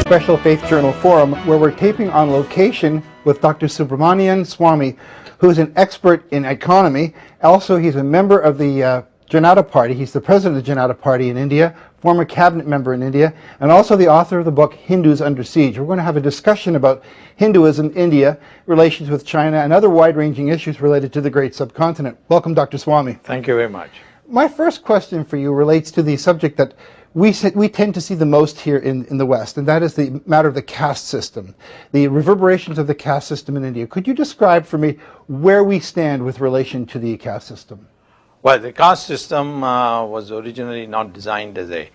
Special Faith Journal Forum, where we're taping on location with Dr. Subramanian Swamy, who's an expert in economy. Also, he's a member of the Janata Party. He's the president of the Janata Party in India, former cabinet member in India, and also the author of the book Hindus Under Siege. We're going to have a discussion about Hinduism, India, relations with China, and other wide-ranging issues related to the great subcontinent. Welcome, Dr. Swamy. Thank you very much. My first question for you relates to the subject that we tend to see the most here in the West, and that is the matter of the caste system, the reverberations of the caste system in India. Could you describe for me where we stand with relation to the caste system? Well, the caste system was originally not designed as a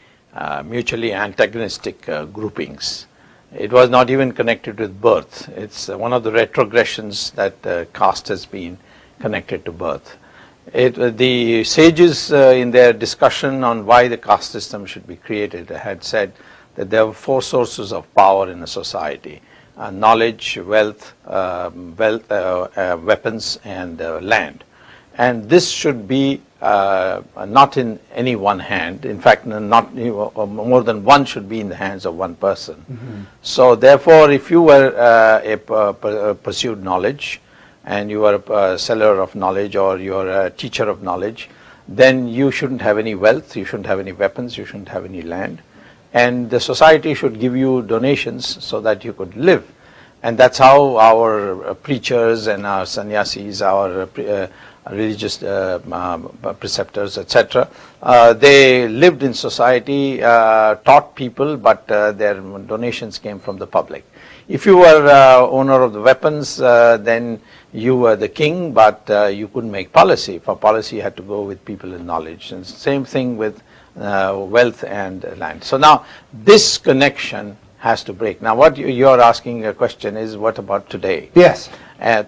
mutually antagonistic groupings. It was not even connected with birth. It's one of the retrogressions that caste has been connected to birth. The sages in their discussion on why the caste system should be created had said that there were four sources of power in a society: knowledge, wealth, weapons, and land. And this should be not in any one hand. In fact, not more than one should be in the hands of one person. Mm-hmm. So therefore, if you were pursued knowledge, and you are a seller of knowledge, or you are a teacher of knowledge, then you shouldn't have any wealth, you shouldn't have any weapons, you shouldn't have any land, and the society should give you donations so that you could live. And that's how our preachers and our sannyasis, our religious preceptors, etc., they lived in society, taught people, but their donations came from the public. If you were owner of the weapons, then you were the king, but you couldn't make policy. For policy, you had to go with people in knowledge. And same thing with wealth and land. So now this connection has to break. Now what you're asking a question is, what about today? Yes.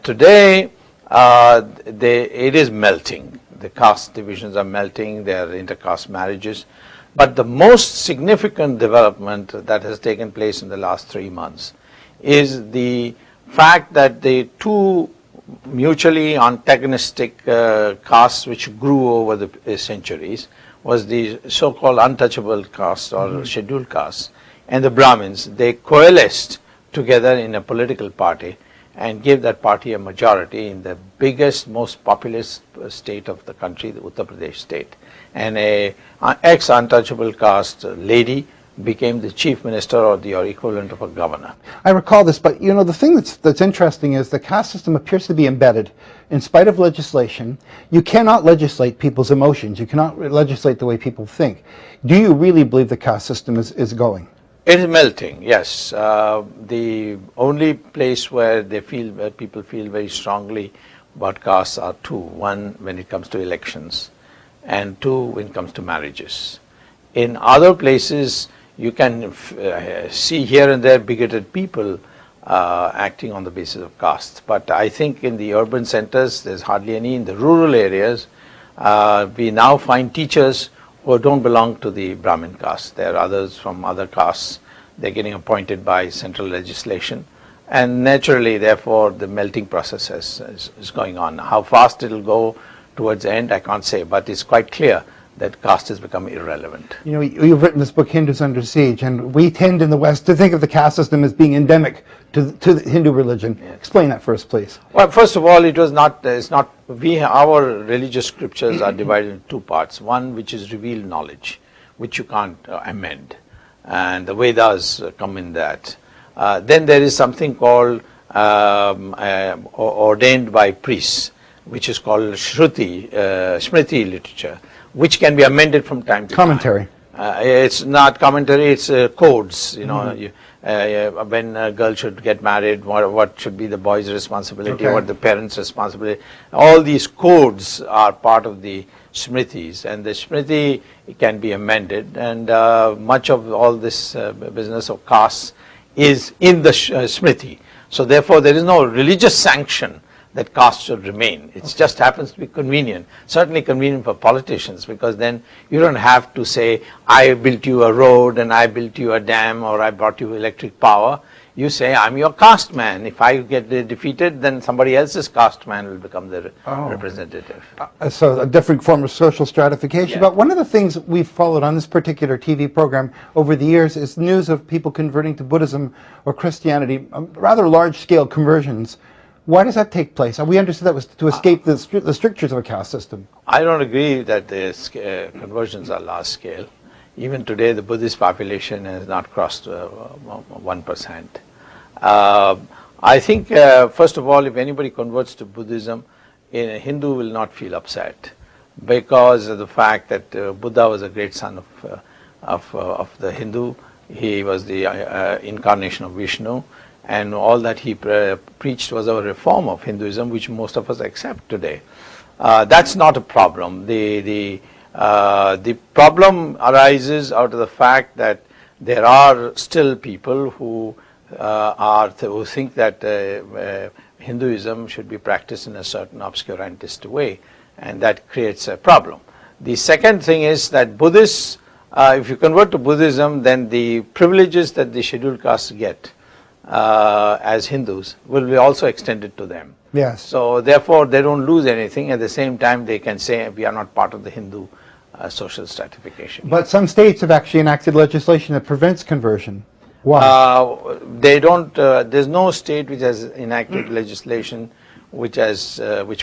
Today, it is melting. The caste divisions are melting. There are intercaste marriages. But the most significant development that has taken place in the last 3 months is the fact that the two mutually antagonistic castes which grew over the centuries was the so-called untouchable caste or scheduled caste and the Brahmins. They coalesced together in a political party and gave that party a majority in the biggest, most populous state of the country, the Uttar Pradesh state. And a ex-untouchable caste lady became the chief minister or the equivalent of a governor. I recall this, but you know, the thing that's interesting is the caste system appears to be embedded in spite of legislation. You cannot legislate people's emotions. You cannot legislate the way people think. Do you really believe the caste system is going? It is melting, yes. The only place where people feel very strongly about castes are two. One, when it comes to elections, and two, when it comes to marriages. In other places, you can see here and there bigoted people acting on the basis of caste. But I think in the urban centers, there's hardly any. In the rural areas, we now find teachers who don't belong to the Brahmin caste. There are others from other castes. They're getting appointed by central legislation. And naturally, therefore, the melting process is going on. How fast it'll go towards the end, I can't say, but it's quite clear that caste has become irrelevant. You know, you've written this book, Hindus Under Siege, and we tend in the West to think of the caste system as being endemic to the Hindu religion. Yes. Explain that first, please. Well, first of all, our religious scriptures are divided into two parts. One, which is revealed knowledge, which you can't amend, and the Vedas come in that. Then there is something called ordained by priests, which is called Smriti literature, which can be amended from time to commentary. Time. It's not commentary, it's codes. You know, when a girl should get married, what should be the boy's responsibility, what the parents' responsibility. All these codes are part of the Smritis, and the Smriti can be amended, and much of all this business of castes is in the Smriti. So therefore, there is no religious sanction that caste should remain. It just happens to be convenient. Certainly convenient for politicians, because then you don't have to say, I built you a road and I built you a dam or I brought you electric power. You say, I'm your caste man. If I get defeated, then somebody else's caste man will become the representative. So a different form of social stratification. Yeah. But one of the things we've followed on this particular TV program over the years is news of people converting to Buddhism or Christianity, rather large-scale conversions. Why does that take place? We understood that was to escape the strictures of a caste system. I don't agree that the conversions are large scale. Even today, the Buddhist population has not crossed 1%. I think, first of all, if anybody converts to Buddhism, a Hindu will not feel upset because of the fact that Buddha was a great son of the Hindu. He was the incarnation of Vishnu, and all that he preached was a reform of Hinduism, which most of us accept today. That's not a problem. The problem arises out of the fact that there are still people who who think that Hinduism should be practiced in a certain obscurantist way, and that creates a problem. The second thing is that Buddhists, if you convert to Buddhism, then the privileges that the scheduled castes get as Hindus will be also extended to them. Yes. So therefore, they don't lose anything. At the same time, they can say we are not part of the Hindu social stratification. But some states have actually enacted legislation that prevents conversion. Why? They don't. There's no state which has enacted legislation which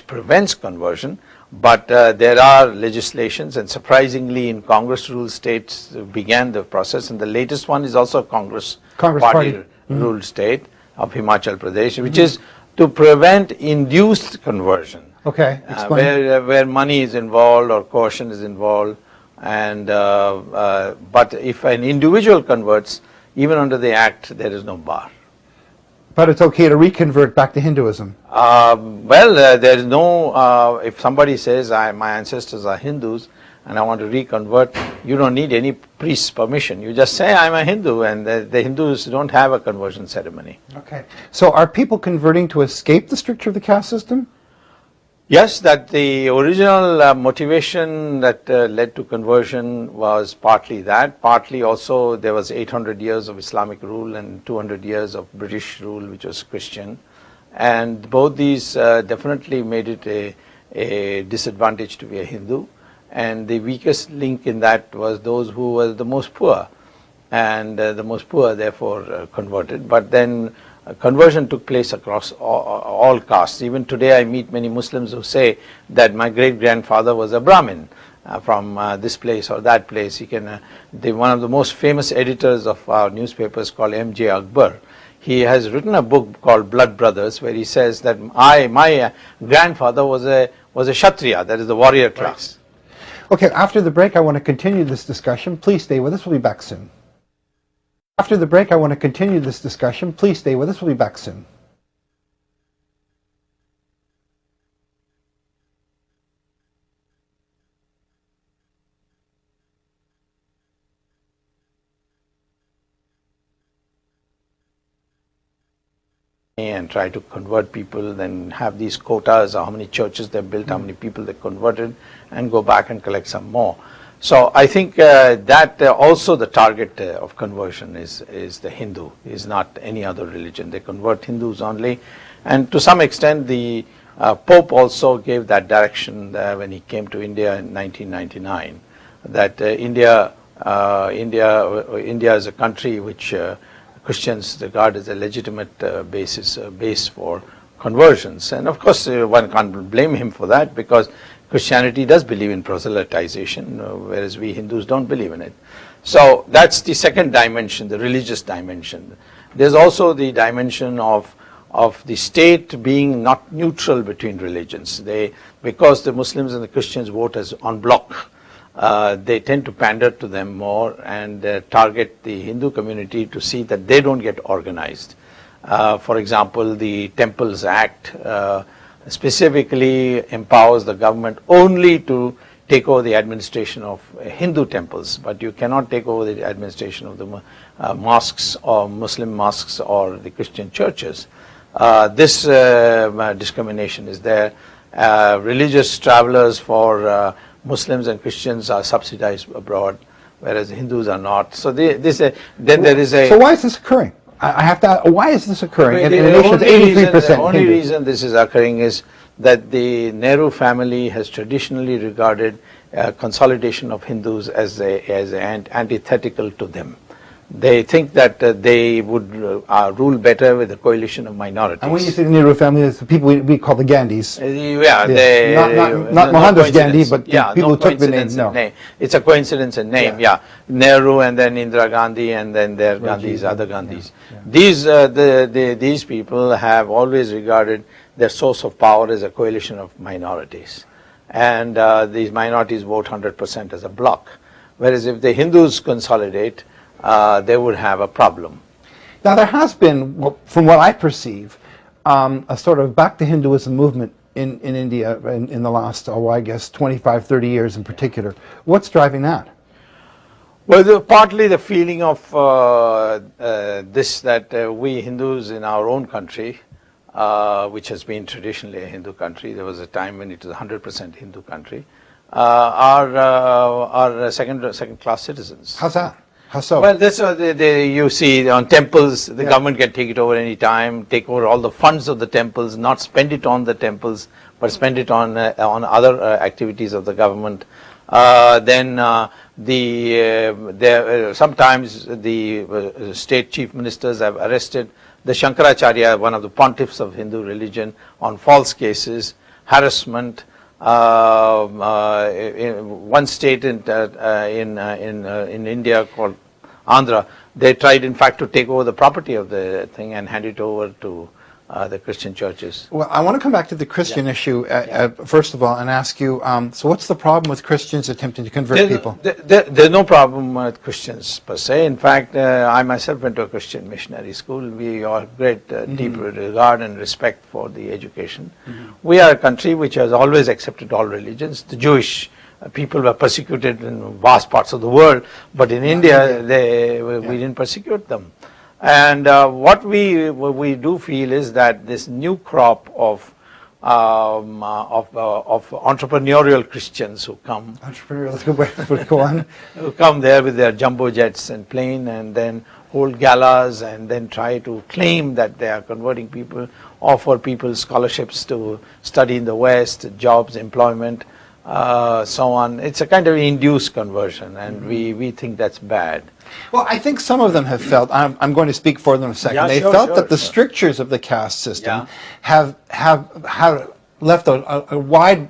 prevents conversion. But there are legislations, and surprisingly, in Congress ruled states began the process, and the latest one is also a Congress party ruled state of Himachal Pradesh, which is to prevent induced conversion. Okay, explain. Where money is involved or coercion is involved, and but if an individual converts, even under the act, there is no bar. But it's okay to reconvert back to Hinduism. There is no. If somebody says my ancestors are Hindus and I want to reconvert, you don't need any priest's permission. You just say I'm a Hindu, and the Hindus don't have a conversion ceremony. Okay. So are people converting to escape the stricture of the caste system? Yes, that the original motivation that led to conversion was partly that, partly also there was 800 years of Islamic rule and 200 years of British rule, which was Christian, and both these definitely made it a disadvantage to be a Hindu, and the weakest link in that was those who were the most poor, and the most poor therefore converted. But then conversion took place across all castes. Even today I meet many Muslims who say that my great-grandfather was a Brahmin from this place or that place. He can, one of the most famous editors of our newspapers called M.J. Akbar, he has written a book called Blood Brothers, where he says that my grandfather was a Kshatriya, that is the warrior class. Okay, after the break I want to continue this discussion. Please stay with us, we'll be back soon. After the break, I want to continue this discussion. Please stay with us. We'll be back soon. And try to convert people, then have these quotas, how many churches they built, how many people they converted, and go back and collect some more. So I think that also the target of conversion is the Hindu, is not any other religion. They convert Hindus only, and to some extent the Pope also gave that direction when he came to India in 1999, that India is a country which Christians regard as a legitimate base for conversions, and of course one can't blame him for that, because Christianity does believe in proselytization, whereas we Hindus don't believe in it. So that's the second dimension, the religious dimension. There's also the dimension of the state being not neutral between religions. Because the Muslims and the Christians vote as en bloc, they tend to pander to them more and target the Hindu community to see that they don't get organized. For example, the Temples Act specifically empowers the government only to take over the administration of Hindu temples, but you cannot take over the administration of the mosques or Muslim mosques or the Christian churches. This discrimination is there. Religious travelers for Muslims and Christians are subsidized abroad, whereas Hindus are not. So then there is a... So why is this occurring? I have to ask, why is this occurring in a The nation that's 83% the only Hindu? reason this is occurring is that the Nehru family has traditionally regarded consolidation of Hindus as antithetical to them. They think that they would rule better with a coalition of minorities. And when you say the Nehru family, it's the people we call the Gandhis. Yeah, not Mohandas Gandhi, but the people who took the name. No. It's a coincidence in name. Yeah. Nehru and then Indira Gandhi and then their Gandhis, other Gandhis. Yeah. These people have always regarded their source of power as a coalition of minorities, and these minorities vote 100% as a bloc. Whereas if the Hindus consolidate, they would have a problem. Now there has been, from what I perceive, a sort of back to Hinduism movement in India in the last, I guess, 25, 30 years in particular. What's driving that? Well, partly the feeling of that we Hindus in our own country, which has been traditionally a Hindu country, there was a time when it was 100% Hindu country, are second-class citizens. How's that? How so? Well, that's what you see on temples, the government can take it over any time, take over all the funds of the temples, not spend it on the temples, but spend it on other activities of the government. Sometimes the state chief ministers have arrested the Shankaracharya, one of the pontiffs of Hindu religion, on false cases, harassment. In one state in India called Andhra, they tried in fact to take over the property of the thing and hand it over to the Christian churches. Well, I want to come back to the Christian issue first of all and ask you, so what's the problem with Christians attempting to convert people? There's no problem with Christians per se. In fact, I myself went to a Christian missionary school. We all have great deep regard and respect for the education. We are a country which has always accepted all religions. The Jewish people were persecuted in vast parts of the world, but in India we didn't persecute them. And what we do feel is that this new crop of entrepreneurial Christians who come, Go on. who come there with their jumbo jets and plane, and then hold galas, and then try to claim that they are converting people, offer people scholarships to study in the West, jobs, employment, so on. It's a kind of induced conversion, and we think that's bad. Well, I think some of them have felt, I'm going to speak for them in a second, they felt that the strictures of the caste system have left a wide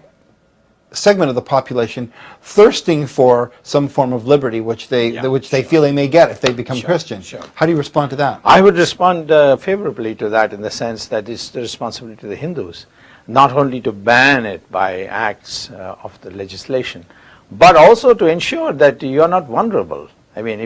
segment of the population thirsting for some form of liberty, which they feel they may get if they become Christian. How do you respond to that? I would respond favorably to that, in the sense that it's the responsibility of the Hindus, not only to ban it by acts of the legislation, but also to ensure that you are not vulnerable. I mean,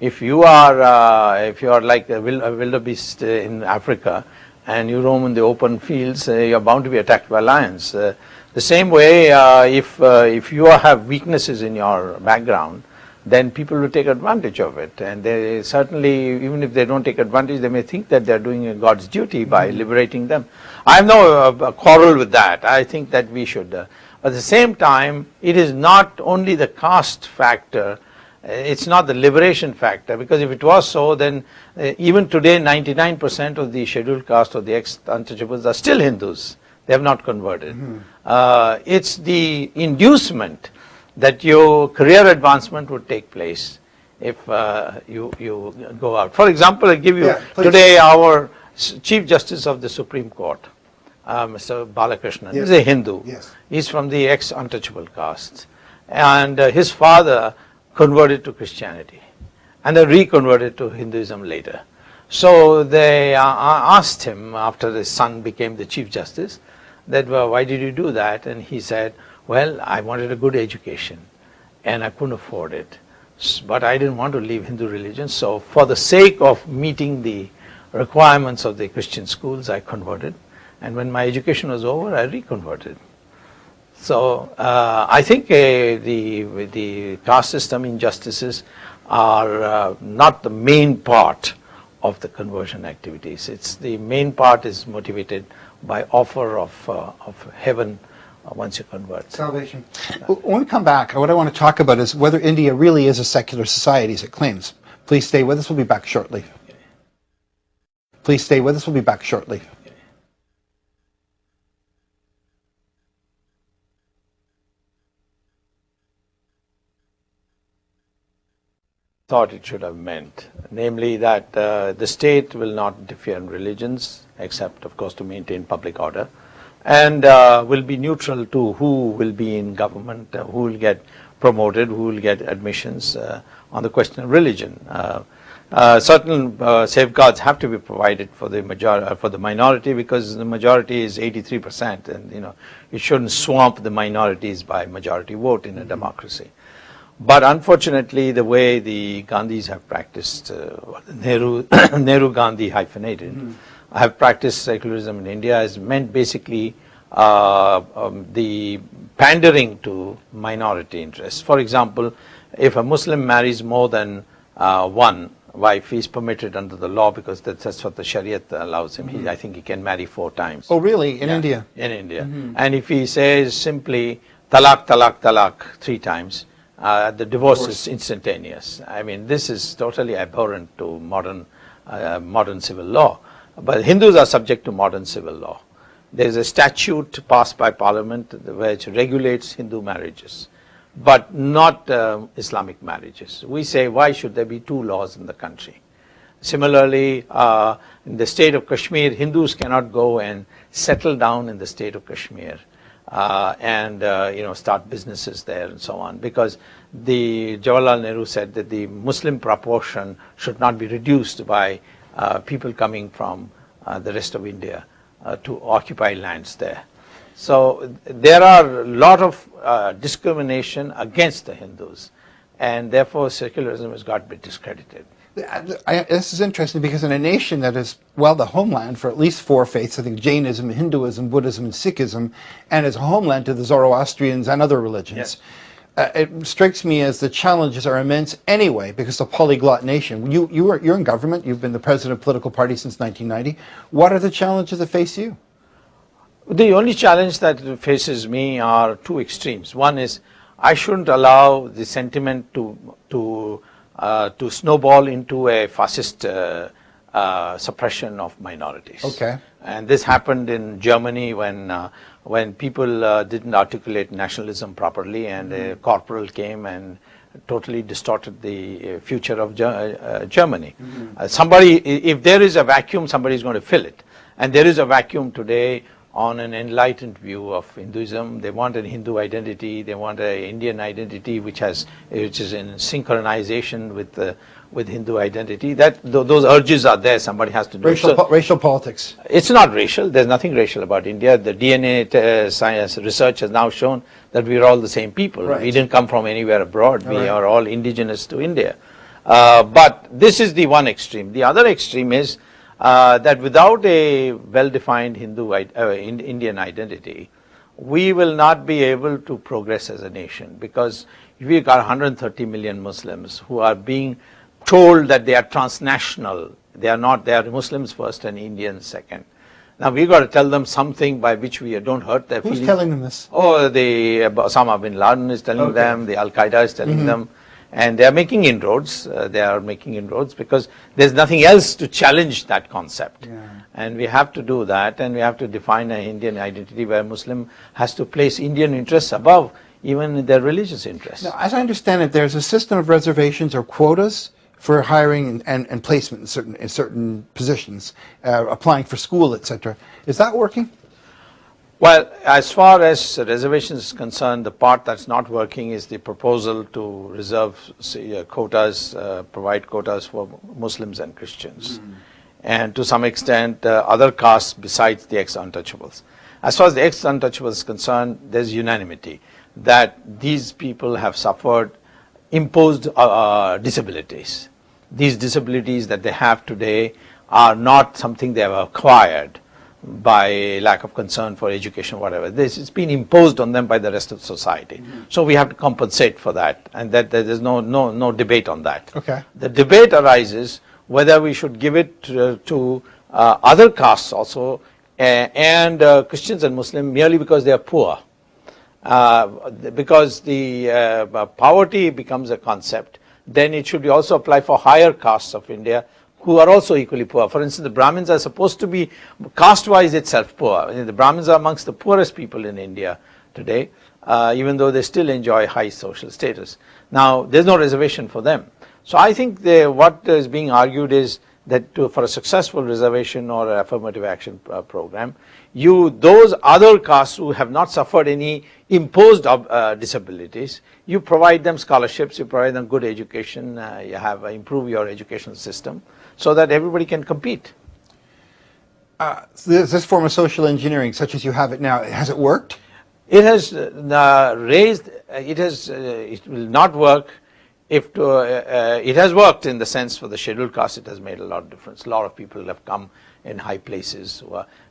if you are like a wildebeest in Africa and you roam in the open fields, you are bound to be attacked by lions. The same way, if you have weaknesses in your background, then people will take advantage of it. And they certainly, even if they don't take advantage, they may think that they are doing God's duty by liberating them. I have no quarrel with that. I think that we should. But at the same time, it is not only the caste factor. It's not the liberation factor, because if it was so, then even today 99% of the scheduled caste or the ex-untouchables are still Hindus. They have not converted. It's the inducement that your career advancement would take place if you go out. For example, I'll give you today our Chief Justice of the Supreme Court, Mr. Balakrishnan, is a Hindu. He's from the ex-untouchable caste, and his father converted to Christianity and then reconverted to Hinduism later. So they asked him, after his son became the Chief Justice, that, well, why did you do that? And he said, well, I wanted a good education and I couldn't afford it, but I didn't want to leave Hindu religion, so for the sake of meeting the requirements of the Christian schools, I converted, and when my education was over, I reconverted. So I think the caste system injustices are not the main part of the conversion activities. It's the main part is motivated by offer of heaven once you convert. Salvation. When we come back, what I want to talk about is whether India really is a secular society as it claims. Please stay with us. We'll be back shortly. Please stay with us. We'll be back shortly. Thought it should have meant, namely that the state will not interfere in religions, except, of course, to maintain public order, and will be neutral to who will be in government, who will get promoted, who will get admissions on the question of religion. Certain safeguards have to be provided for the minority, because the majority is 83%, and it shouldn't swamp the minorities by majority vote in a democracy. But unfortunately, the way the Gandhis have practiced, Nehru-Gandhi hyphenated, have practiced secularism in India has meant basically the pandering to minority interests. For example, if a Muslim marries more than one wife, he is permitted under the law, because that's what the Shariat allows him. I think he can marry 4 times. Oh, really? In India? In India. And if he says simply talaq, talaq, talaq 3 times, the divorce is instantaneous. I mean, this is totally abhorrent to modern civil law. But Hindus are subject to modern civil law. There is a statute passed by Parliament which regulates Hindu marriages, but not Islamic marriages. We say, why should there be 2 laws in the country? Similarly, in the state of Kashmir, Hindus cannot go and settle down in the state of Kashmir and start businesses there and so on, because the Jawaharlal Nehru said that the Muslim proportion should not be reduced by people coming from the rest of India to occupy lands there. So there are a lot of discrimination against the Hindus, and therefore secularism has got to be discredited. This is interesting, because in a nation that is, well, the homeland for at least 4 faiths, I think Jainism, Hinduism, Buddhism, and Sikhism, and is a homeland to the Zoroastrians and other religions, it strikes me as the challenges are immense anyway, because it's a polyglot nation. You're in government, you've been the president of a political party since 1990. What are the challenges that face you? The only challenge that faces me are 2 extremes. One is, I shouldn't allow the sentiment to snowball into a fascist suppression of minorities. Okay. And this happened in Germany when people didn't articulate nationalism properly, and a corporal came and totally distorted the future of Germany. If there is a vacuum, somebody is going to fill it. And there is a vacuum today on an enlightened view of Hinduism. They want a Hindu identity, they want an Indian identity which is in synchronization with Hindu identity. Those urges are there, somebody has to do it. Racial politics. It's not racial, there's nothing racial about India. The DNA science research has now shown that we are all the same people. Right. We didn't come from anywhere abroad, we are all indigenous to India. But this is the one extreme. The other extreme is that without a well-defined Indian identity, we will not be able to progress as a nation, because we've got 130 million Muslims who are being told that they are transnational. They are not, they are Muslims first and Indians second. Now we've got to tell them something by which we don't hurt their feelings. Who's telling them this? Oh, Osama bin Laden is telling them, the Al-Qaeda is telling them. And they are making inroads. Because there's nothing else to challenge that concept. And we have to do that, and we have to define an Indian identity where Muslim has to place Indian interests above even their religious interests. Now, as I understand it, there's a system of reservations or quotas for hiring and placement in certain positions, applying for school, etc. Is that working? Well, as far as reservations is concerned, the part that's not working is the proposal to reserve quotas, provide quotas for Muslims and Christians. And to some extent, other castes besides the ex-untouchables. As far as the ex-untouchables is concerned, there's unanimity that these people have suffered imposed disabilities. These disabilities that they have today are not something they have acquired by lack of concern for education, whatever. This has been imposed on them by the rest of society. So we have to compensate for that, and that there's no debate on that. Okay. The debate arises whether we should give it to other castes also, and Christians and Muslims, merely because they are poor. Because the poverty becomes a concept, then it should be also apply for higher castes of India who are also equally poor. For instance, the Brahmins are supposed to be caste-wise itself poor. The Brahmins are amongst the poorest people in India today, even though they still enjoy high social status. Now, there's no reservation for them. So I think what is being argued is that for a successful reservation or affirmative action program, those other castes who have not suffered any imposed disabilities, you provide them scholarships, you provide them good education, you have improve your educational system so that everybody can compete. This form of social engineering, such as you have it now, has it worked? It has it will not work if it has worked in the sense for the scheduled caste. It has made a lot of difference. A lot of people have come in high places.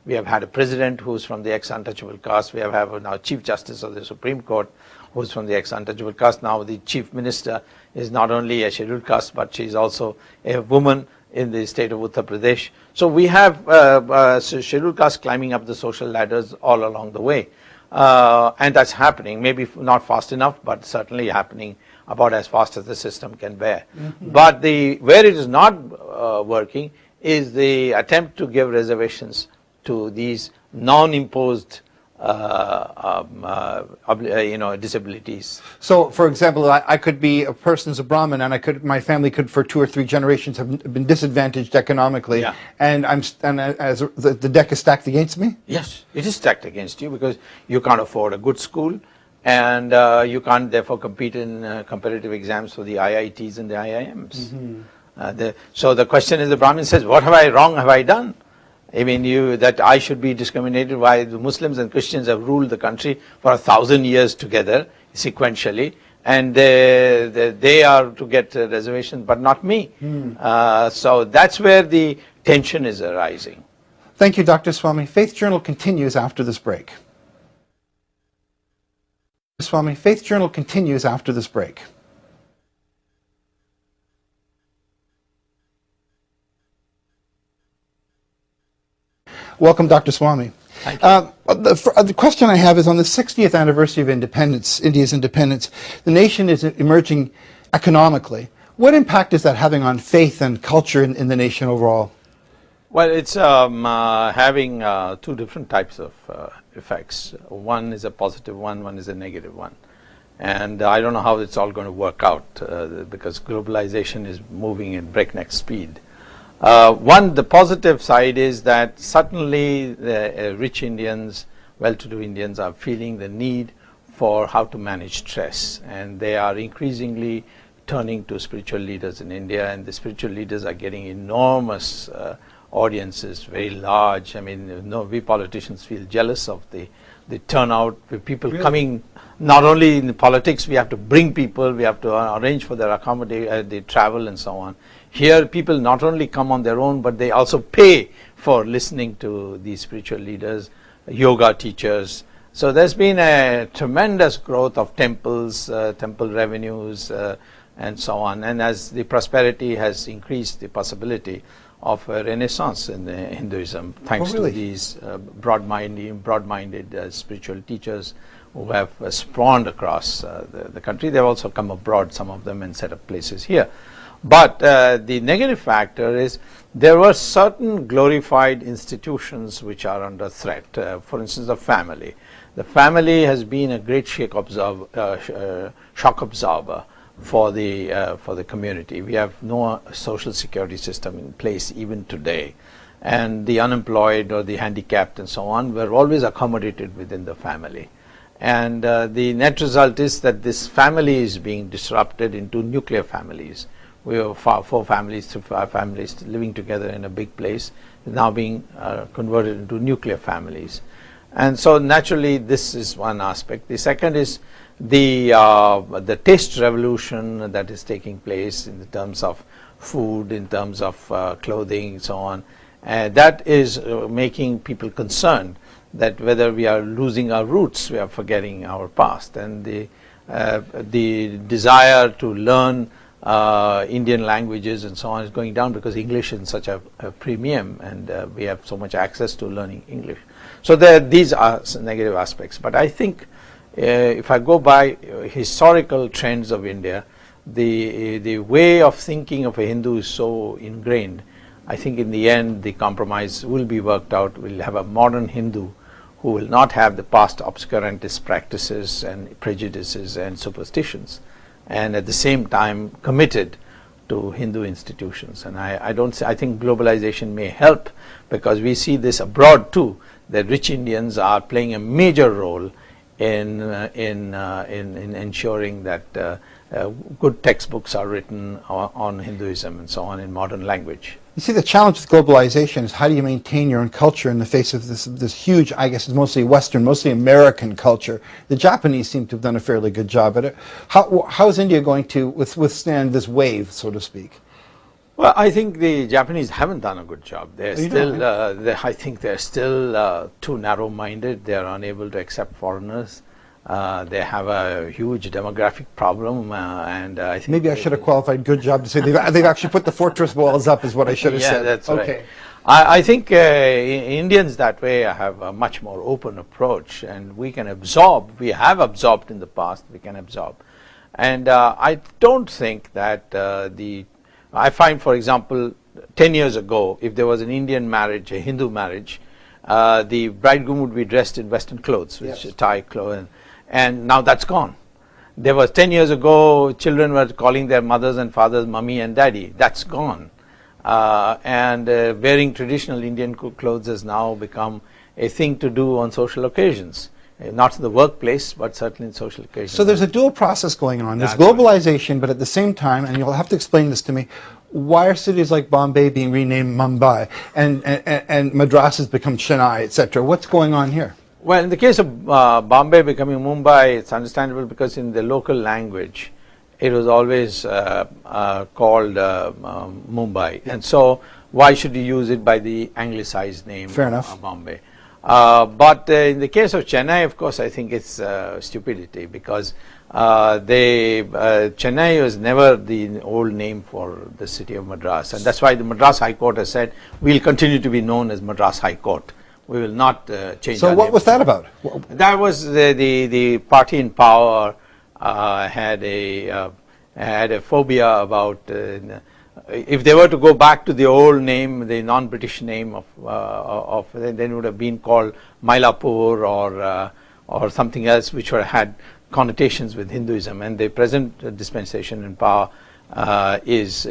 We have had a president who's from the ex-untouchable caste. We have now Chief Justice of the Supreme Court who's from the ex-untouchable caste. Now the Chief Minister is not only a scheduled caste, but she's also a woman in the state of Uttar Pradesh. So we have scheduled caste climbing up the social ladders all along the way. And that's happening, maybe not fast enough, but certainly happening about as fast as the system can bear. But where it is not working is the attempt to give reservations to these non-imposed disabilities. So, for example, I could be a person as a Brahmin, and my family could, for 2 or 3 generations, have been disadvantaged economically, yeah. and the deck is stacked against me. Yes, it is stacked against you because you can't afford a good school, and you can't therefore compete in competitive exams for the IITs and the IIMs. So the question is, the Brahmin says, what have I done? I mean, that I should be discriminated. Why the Muslims and Christians have ruled the country for 1,000 years together, sequentially, and they are to get reservations, but not me. So that's where the tension is arising. Thank you, Dr. Swamy. Faith Journal continues after this break. Swamy, Faith Journal continues after this break. Welcome, Dr. Swamy. Thank you. The question I have is, on the 60th anniversary of independence, India's independence, the nation is emerging economically. What impact is that having on faith and culture in the nation overall? Well, it's having 2 different types of effects. One is a positive one is a negative one. And I don't know how it's all going to work out because globalization is moving at breakneck speed. The positive side is that suddenly the rich Indians, well-to-do Indians are feeling the need for how to manage stress, and they are increasingly turning to spiritual leaders in India, and the spiritual leaders are getting enormous audiences, very large. I mean, we politicians feel jealous of the turnout, with people coming. Not only in politics, we have to bring people, we have to arrange for their accommodation, the travel and so on. Here, people not only come on their own, but they also pay for listening to these spiritual leaders, yoga teachers. So there's been a tremendous growth of temples, temple revenues, and so on. And as the prosperity has increased, the possibility of a renaissance in Hinduism, thanks to these broad-minded spiritual teachers who have spawned across the country. They've also come abroad, some of them, and set up places here. But the negative factor is there were certain glorified institutions which are under threat. For instance, the family. The family has been a great shock absorber for the community. We have no social security system in place even today, and the unemployed or the handicapped and so on were always accommodated within the family. And the net result is that this family is being disrupted into nuclear families. We have 4 families to 5 families living together in a big place, now being converted into nuclear families. And so naturally this is one aspect. The second is the taste revolution that is taking place in terms of food, in terms of clothing and so on. That is making people concerned that whether we are losing our roots, we are forgetting our past. And the desire to learn Indian languages and so on is going down because English is such a premium, and we have so much access to learning English. So these are negative aspects. But I think if I go by historical trends of India, the way of thinking of a Hindu is so ingrained I think in the end the compromise will be worked out. We'll have a modern Hindu who will not have the past obscurantist practices and prejudices and superstitions, and at the same time committed to Hindu institutions. And I think globalization may help, because we see this abroad too, that rich Indians are playing a major role in ensuring that good textbooks are written on Hinduism and so on in modern language. You see, the challenge with globalization is how do you maintain your own culture in the face of this huge, I guess it's mostly Western, mostly American culture. The Japanese seem to have done a fairly good job at it. How is India going to withstand this wave, so to speak? Well, I think the Japanese haven't done a good job. They're still, I think they're still too narrow-minded. They're unable to accept foreigners. They have a huge demographic problem, and I think maybe I should have qualified good job to say they've actually put the fortress walls up, is what I should have said. Yeah, that's okay. Right. I think Indians that way have a much more open approach, and we can absorb. We have absorbed in the past. We can absorb, and I don't think that I find, for example, 10 years ago, if there was an Indian marriage, a Hindu marriage, the bridegroom would be dressed in Western clothes, which is Thai clothes. And now that's gone. There was 10 years ago, children were calling their mothers and fathers mummy and daddy. That's gone. And wearing traditional Indian clothes has now become a thing to do on social occasions. Not in the workplace, but certainly in social occasions. So there's a dual process going on. There's globalization, but at the same time, and you'll have to explain this to me, why are cities like Bombay being renamed Mumbai and Madras has become Chennai, etc.? What's going on here? Well, in the case of Bombay becoming Mumbai, it's understandable because in the local language, it was always called Mumbai. And so why should you use it by the anglicized name? Fair enough. Bombay. But in the case of Chennai, of course, I think it's stupidity, because Chennai was never the old name for the city of Madras. And that's why the Madras High Court has said, we'll continue to be known as Madras High Court. We will not change. So what was that about? That was the party in power had a phobia about if they were to go back to the old name, the non-British name of then it would have been called Mylapore or something else, which had connotations with Hinduism. And the present dispensation in power is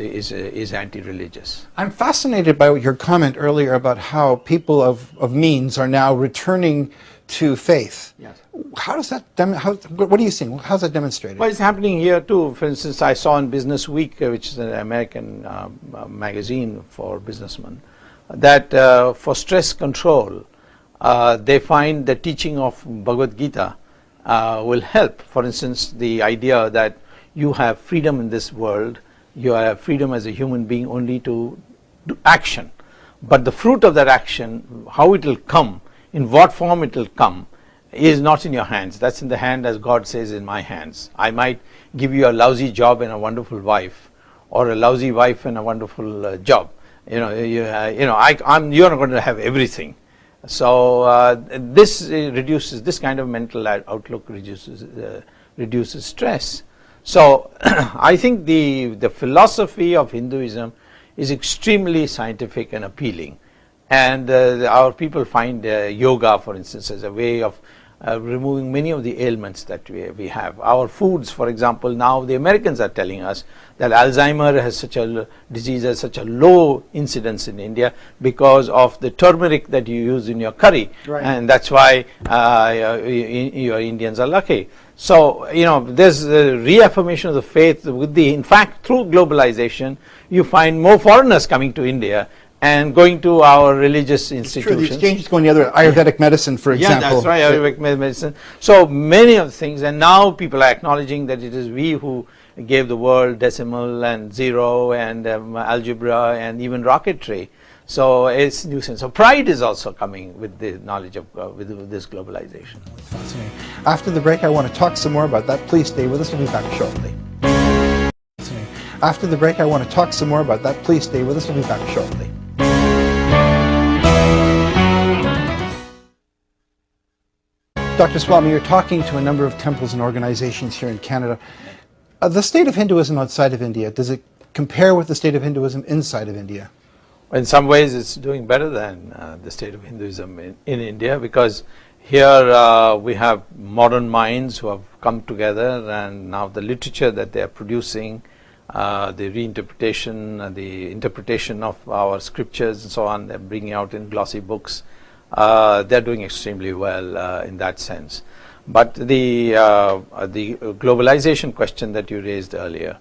anti-religious. I'm fascinated by your comment earlier about how people of means are now returning to faith. Yes. How does that? What are you seeing? How's that demonstrated? Well, it's happening here too. For instance, I saw in Business Week, which is an American magazine for businessmen, that for stress control, they find the teaching of Bhagavad Gita will help. For instance, the idea that you have freedom in this world, you have freedom as a human being only to do action. But the fruit of that action, how it will come, in what form it will come, is not in your hands. That's in the hand, as God says, in my hands. I might give you a lousy job and a wonderful wife, or a lousy wife and a wonderful job. You're not going to have everything. So this reduces, this kind of mental outlook reduces stress. So I think the philosophy of Hinduism is extremely scientific and appealing, and our people find yoga, for instance, as a way of removing many of the ailments that we have. Our foods, for example, now the Americans are telling us that Alzheimer has has such a low incidence in India because of the turmeric that you use in your curry, right. And that's why your Indians are lucky. So, there's a reaffirmation of the faith in fact, through globalization, you find more foreigners coming to India and going to our religious institutions. True, the exchange is going the other way. Ayurvedic medicine, for example. Yeah, that's right, Ayurvedic medicine. So many of the things, and now people are acknowledging that it is we who gave the world decimal and zero and algebra and even rocketry. So it's new sense. So pride is also coming with the knowledge of with this globalization. Fascinating. After the break, I want to talk some more about that. Please stay with us. We'll be back shortly. After the break, I want to talk some more about that. Please stay with us. We'll be back shortly. Dr. Swamy, you're talking to a number of temples and organizations here in Canada. The state of Hinduism outside of India, does it compare with the state of Hinduism inside of India? In some ways, it's doing better than the state of Hinduism in India, because here we have modern minds who have come together, and now the literature that they are producing, the reinterpretation, the interpretation of our scriptures and so on, they're bringing out in glossy books. They're doing extremely well in that sense. But the globalization question that you raised earlier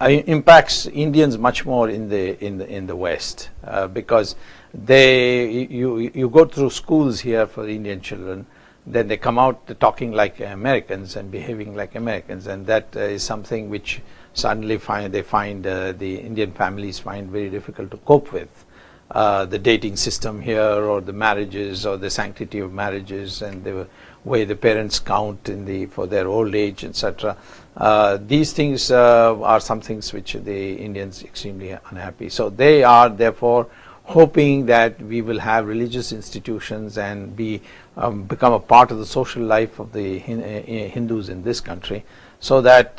impacts Indians much more in the West, because you go through schools here for Indian children, then they come out talking like Americans and behaving like Americans, and that is something which suddenly the Indian families find very difficult to cope with. The dating system here, or the marriages, or the sanctity of marriages, and the way the parents count for their old age, etc. These things are some things which the Indians extremely unhappy. So they are therefore hoping that we will have religious institutions and become a part of the social life of the Hindus in this country, so that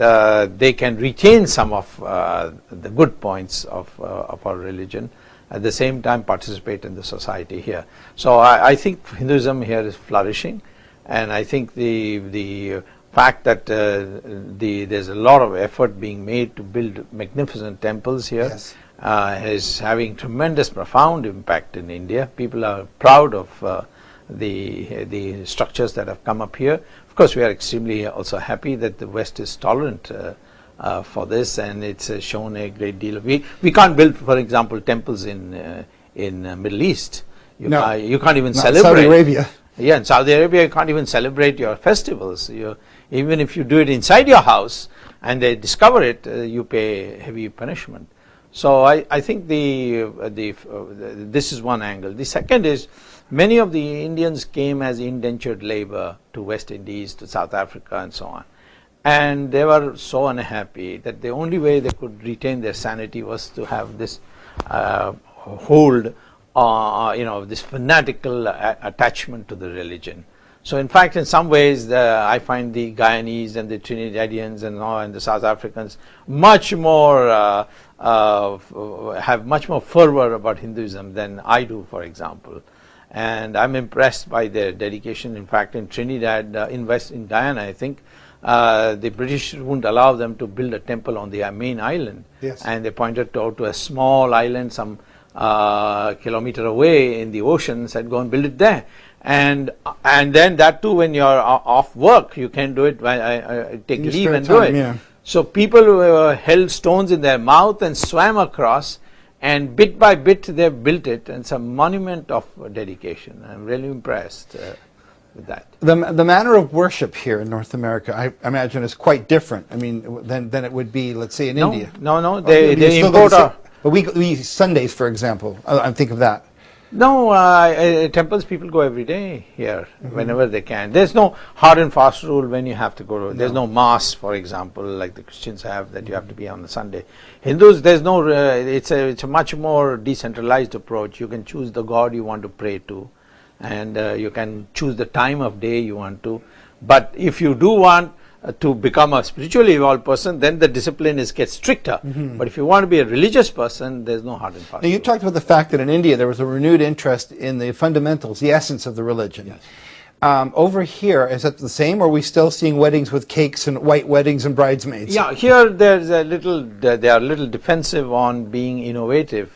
they can retain some of the good points of our religion, at the same time participate in the society here. So I think Hinduism here is flourishing, and I think the fact that there's a lot of effort being made to build magnificent temples here, yes, is having tremendous, profound impact in India. People are proud of the structures that have come up here. Of course, we are extremely also happy that the West is tolerant for this, and it's shown a great deal of. We can't build, for example, temples in Middle East. You can't even celebrate. Saudi Arabia. Yeah, in Saudi Arabia, you can't even celebrate your festivals. Even if you do it inside your house and they discover it, you pay heavy punishment. So I think this is one angle. The second is, many of the Indians came as indentured labor to West Indies, to South Africa, and so on. And they were so unhappy that the only way they could retain their sanity was to have this hold, this fanatical attachment to the religion. So in fact, in some ways, I find the Guyanese and the Trinidadians and the South Africans much more have much more fervor about Hinduism than I do, for example. And I'm impressed by their dedication. In fact, in Trinidad, in Guyana, I think, the British wouldn't allow them to build a temple on the main island. Yes. And they pointed out to a small island some kilometer away in the ocean, said, go and build it there. And then that too, when you're off work, you can do it, take leave and do it. Yeah. So people held stones in their mouth and swam across, and bit by bit they built it, and it's a monument of dedication. I'm really impressed with that. The manner of worship here in North America, I imagine, is quite different. I mean, than it would be, let's say, in India. No, they import but we Sundays, for example, I think of that. No, temples people go every day here, whenever they can. There's no hard and fast rule when you have to go. There's no mass, for example, like the Christians have, that you have to be on the Sunday. Hindus, there's no. It's a much more decentralized approach. You can choose the god you want to pray to, and you can choose the time of day you want to. But if you do want to become a spiritually evolved person, then the discipline gets stricter. But if you want to be a religious person, there's no hard and fast. Now, you talked about the fact that in India there was a renewed interest in the fundamentals, the essence of the religion. Yes. Over here, is that the same, or are we still seeing weddings with cakes and white weddings and bridesmaids? Yeah, here there's they are a little defensive on being innovative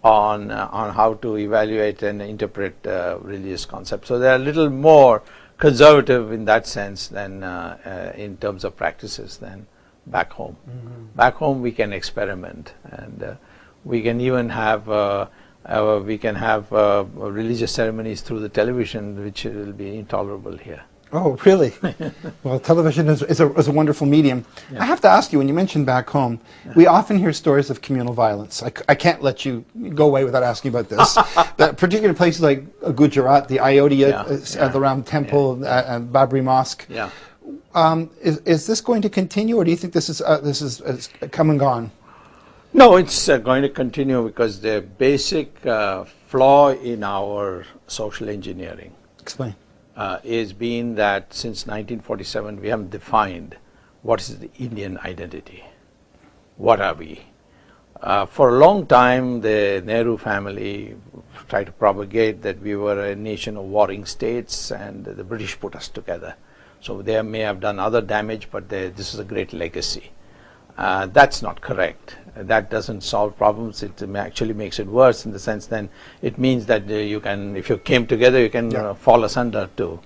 on how to evaluate and interpret religious concepts. So they're a little more conservative in that sense than in terms of practices than back home. Back home we can experiment, and we can even have religious ceremonies through the television, which will be intolerable here. Oh, really? Well, television is a wonderful medium. Yeah. I have to ask you, when you mentioned back home, we often hear stories of communal violence. I can't let you go away without asking about this. Particular places like Gujarat, the Ayodhya, the Ram Temple, and Babri Mosque. Yeah. Is this going to continue, or do you think this is come and gone? No, it's going to continue, because the basic flaw in our social engineering. Explain. Is being that since 1947 we haven't defined what is the Indian identity. What are we? For a long time, the Nehru family tried to propagate that we were a nation of warring states and the British put us together. So they may have done other damage, but this is a great legacy. That's not correct. That doesn't solve problems. It actually makes it worse, in the sense then it means that you can, if you came together, you can fall asunder too.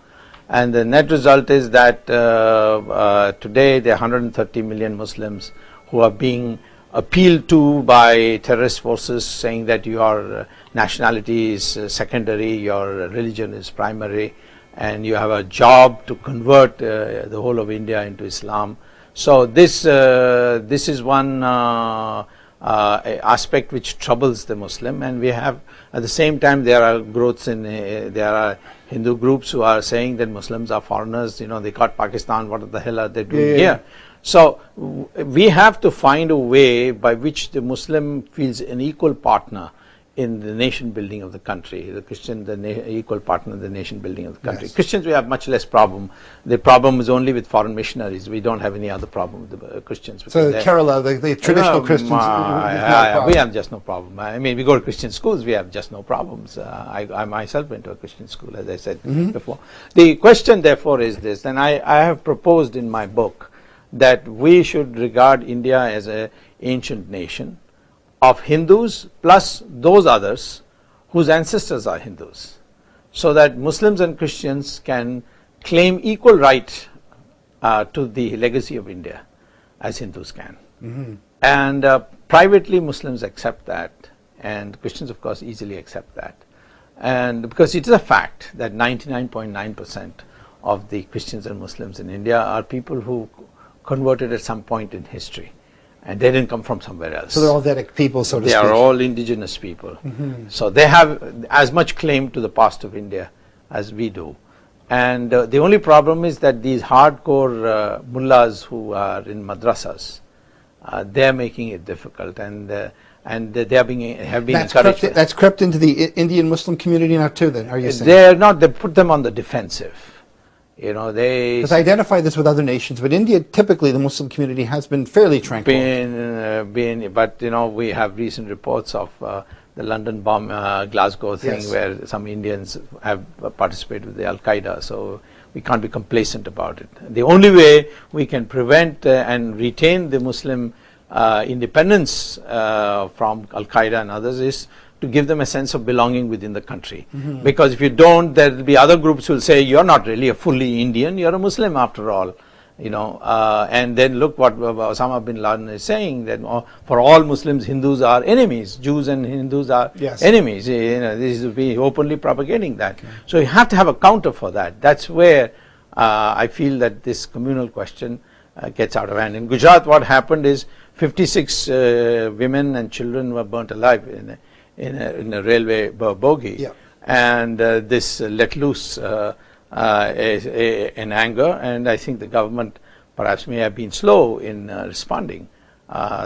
And the net result is that today there are 130 million Muslims who are being appealed to by terrorist forces, saying that your nationality is secondary, your religion is primary, and you have a job to convert the whole of India into Islam. So this is one aspect which troubles the Muslim, and we have at the same time there are growths in there are Hindu groups who are saying that Muslims are foreigners. You know, they got Pakistan. What the hell are they doing here? So we have to find a way by which the Muslim feels an equal partner in the nation building of the country, the Christian equal partner in the nation building of the country. Yes. Christians, we have much less problem. The problem is only with foreign missionaries. We don't have any other problem with the Christians. So Kerala, the traditional Christians, we have just no problem. I mean, we go to Christian schools, we have just no problems. I myself went to a Christian school, as I said before. The question therefore is this, and I have proposed in my book that we should regard India as an ancient nation of Hindus plus those others whose ancestors are Hindus, so that Muslims and Christians can claim equal right to the legacy of India as Hindus can. And privately Muslims accept that, and Christians of course easily accept that, and because it is a fact that 99.9% of the Christians and Muslims in India are people who converted at some point in history, and they didn't come from somewhere else. So they're all Vedic people, so to speak. They are all indigenous people. So they have as much claim to the past of India as we do. And the only problem is that these hardcore mullahs who are in madrasas, they're making it difficult, and they have been encouraged. That's crept into the Indian Muslim community now too, then, are you saying? They're not, they put them on the defensive. You know, they... Because I identify this with other nations, but India, typically the Muslim community has been fairly tranquil. But, you know, we have recent reports of the London bomb, Glasgow thing, where some Indians have participated with the Al-Qaeda, so we can't be complacent about it. The only way we can prevent and retain the Muslim independence from Al-Qaeda and others is to give them a sense of belonging within the country. Because if you don't, there will be other groups who will say, you're not really a fully Indian, you're a Muslim after all. You know, and then look what Osama bin Laden is saying, that for all Muslims, Hindus are enemies. Jews and Hindus are enemies. You know, this is be openly propagating that. So you have to have a counter for that. That's where I feel that this communal question gets out of hand. In Gujarat, what happened is 56 women and children were burnt alive in a railway bogie, and this let loose in anger, and I think the government perhaps may have been slow in responding.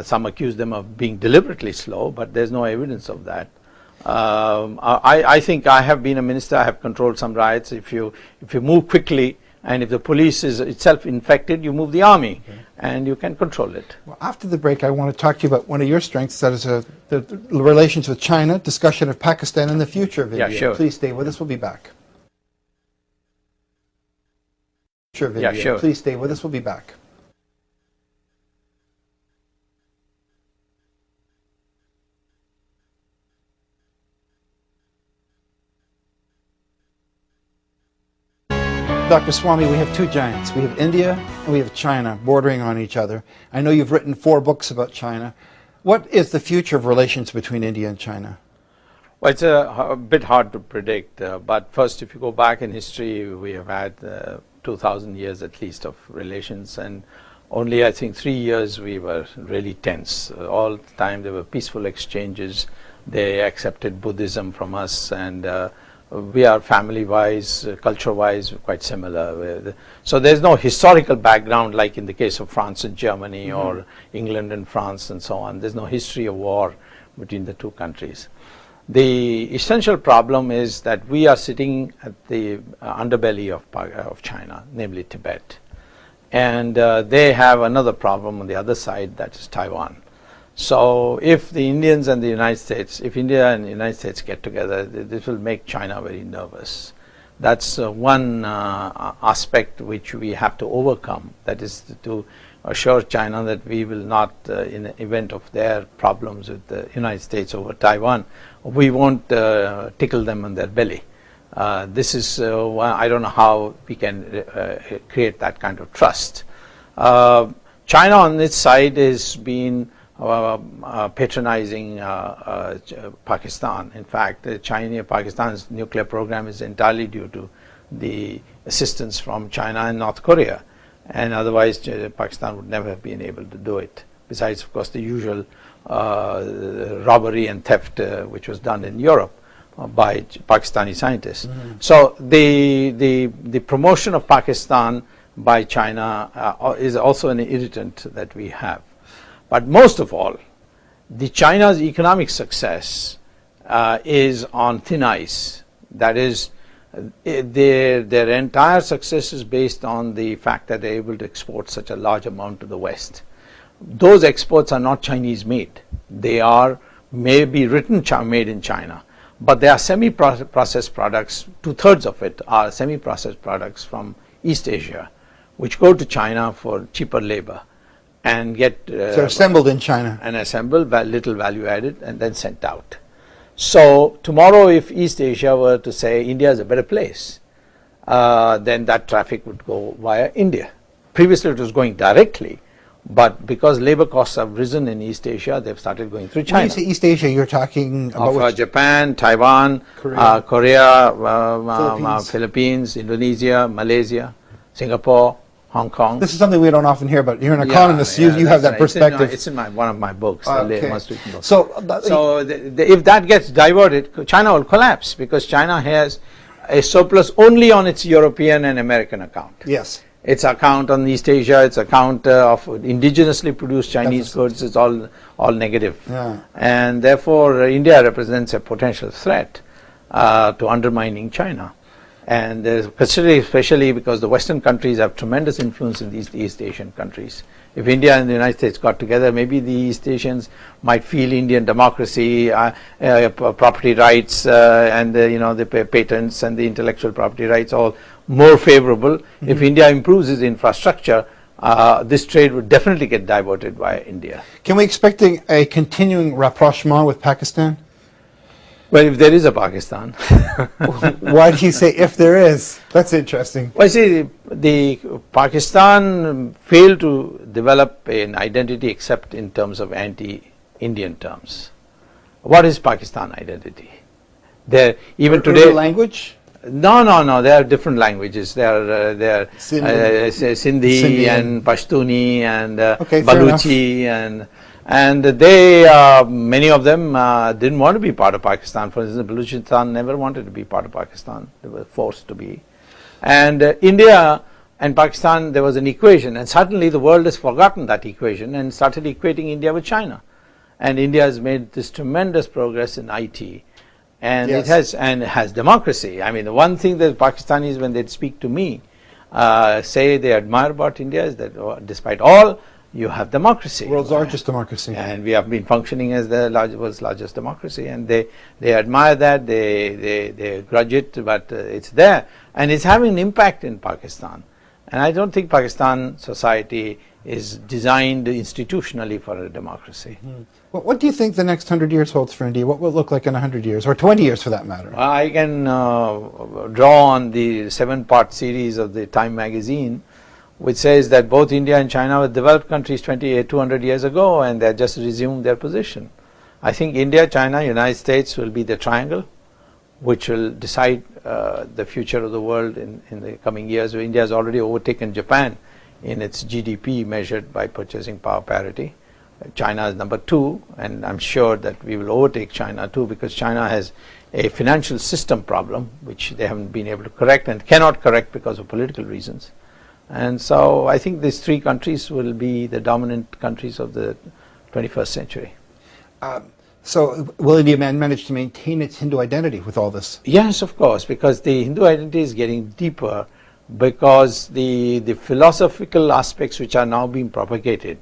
Some accuse them of being deliberately slow, but there's no evidence of that. I think I have been a minister, I have controlled some riots. If you move quickly, and if the police is itself infected, you move the army, and you can control it. Well, after the break, I want to talk to you about one of your strengths, that is the relations with China, discussion of Pakistan, and the future of India. Yeah, sure. Please stay with us. We'll be back. Yeah, sure. Please stay with us. We'll be back. Dr. Swamy, we have two giants. We have India and we have China bordering on each other. I know you've written 4 books about China. What is the future of relations between India and China? Well, it's a bit hard to predict, but first, if you go back in history, we have had 2,000 years at least of relations, and only I think 3 years we were really tense. All the time there were peaceful exchanges. They accepted Buddhism from us, and we are family-wise, culture-wise quite similar. So there's no historical background like in the case of France and Germany or England and France and so on. There's no history of war between the two countries. The essential problem is that we are sitting at the underbelly of China, namely Tibet. And they have another problem on the other side, that is Taiwan. So if the Indians and the United States, if India and the United States get together, this will make China very nervous. That's one aspect which we have to overcome. That is to assure China that we will not, in the event of their problems with the United States over Taiwan, we won't tickle them on their belly. This is, I don't know how we can create that kind of trust. China on its side has been patronizing Pakistan. In fact, Pakistan's nuclear program is entirely due to the assistance from China and North Korea, and otherwise Pakistan would never have been able to do it. Besides, of course, the usual robbery and theft which was done in Europe by Pakistani scientists. So the promotion of Pakistan by China is also an irritant that we have. But most of all, China's economic success is on thin ice. That is, their entire success is based on the fact that they're able to export such a large amount to the West. Those exports are not Chinese made. They are maybe written made in China, but they are semi-processed products. 2/3 of it are semi-processed products from East Asia, which go to China for cheaper labor and get so assembled in China and assembled, little value added, and then sent out. So tomorrow, if East Asia were to say India is a better place, then that traffic would go via India. Previously it was going directly, but because labor costs have risen in East Asia, they've started going through China. When you say East Asia, you're talking about Japan, Taiwan, Korea, Philippines, Indonesia, Malaysia, Singapore, Hong Kong. This is something we don't often hear, but you're an economist. You have that perspective. It's in one of my books, the most recent book. So if that gets diverted, China will collapse, because China has a surplus only on its European and American account. Yes. Its account on East Asia, its account of indigenously produced Chinese goods is all negative. Yeah. And therefore India represents a potential threat to undermining China. And especially because the Western countries have tremendous influence in these East Asian countries. If India and the United States got together, maybe the East Asians might feel Indian democracy, property rights, and the patents and the intellectual property rights all more favorable. If India improves its infrastructure, this trade would definitely get diverted via India. Can we expect a continuing rapprochement with Pakistan? Well, if there is a Pakistan. Why do you say if there is? That's interesting. Well, see, the Pakistan failed to develop an identity except in terms of anti-Indian terms. What is Pakistan identity? Even today, language? No. There are different languages. There are Sindhi and Pashtuni and Baluchi and they, many of them didn't want to be part of Pakistan. For instance, Baluchistan never wanted to be part of Pakistan. They were forced to be. And India and Pakistan, there was an equation, and suddenly the world has forgotten that equation and started equating India with China. And India has made this tremendous progress in IT. And it has democracy. I mean, the one thing that Pakistanis, when they speak to me, say they admire about India is that despite all, you have democracy. World's largest democracy. And we have been functioning as the world's largest democracy, and they admire that, they grudge it, but it's there. And it's having an impact in Pakistan. And I don't think Pakistan society is designed institutionally for a democracy. Well, what do you think the next 100 years holds for India? What will it look like in 100 years, or 20 years for that matter? I can draw on the 7-part series of the Time magazine, which says that both India and China were developed countries 200 years ago, and they just resumed their position. I think India, China, United States will be the triangle which will decide the future of the world in the coming years. India has already overtaken Japan in its GDP measured by purchasing power parity. China is number 2, and I'm sure that we will overtake China too, because China has a financial system problem which they haven't been able to correct and cannot correct because of political reasons. And so I think these 3 countries will be the dominant countries of the 21st century. So will India manage to maintain its Hindu identity with all this? Yes, of course, because the Hindu identity is getting deeper, because the philosophical aspects which are now being propagated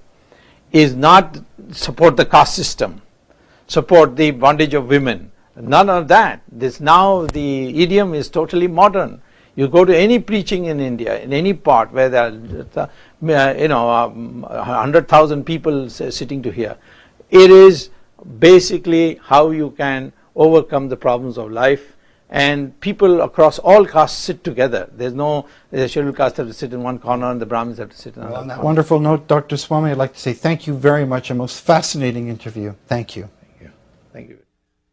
is not support the caste system, support the bondage of women. None of that. This now the idiom is totally modern. You go to any preaching in India, in any part where there are 100,000 people sitting to hear, it is basically how you can overcome the problems of life, and people across all castes sit together. There's the scheduled castes have to sit in one corner and the Brahmins have to sit in another corner. On that wonderful note, Dr. Swamy, I'd like to say thank you very much. A most fascinating interview. Thank you. Thank you. Thank you.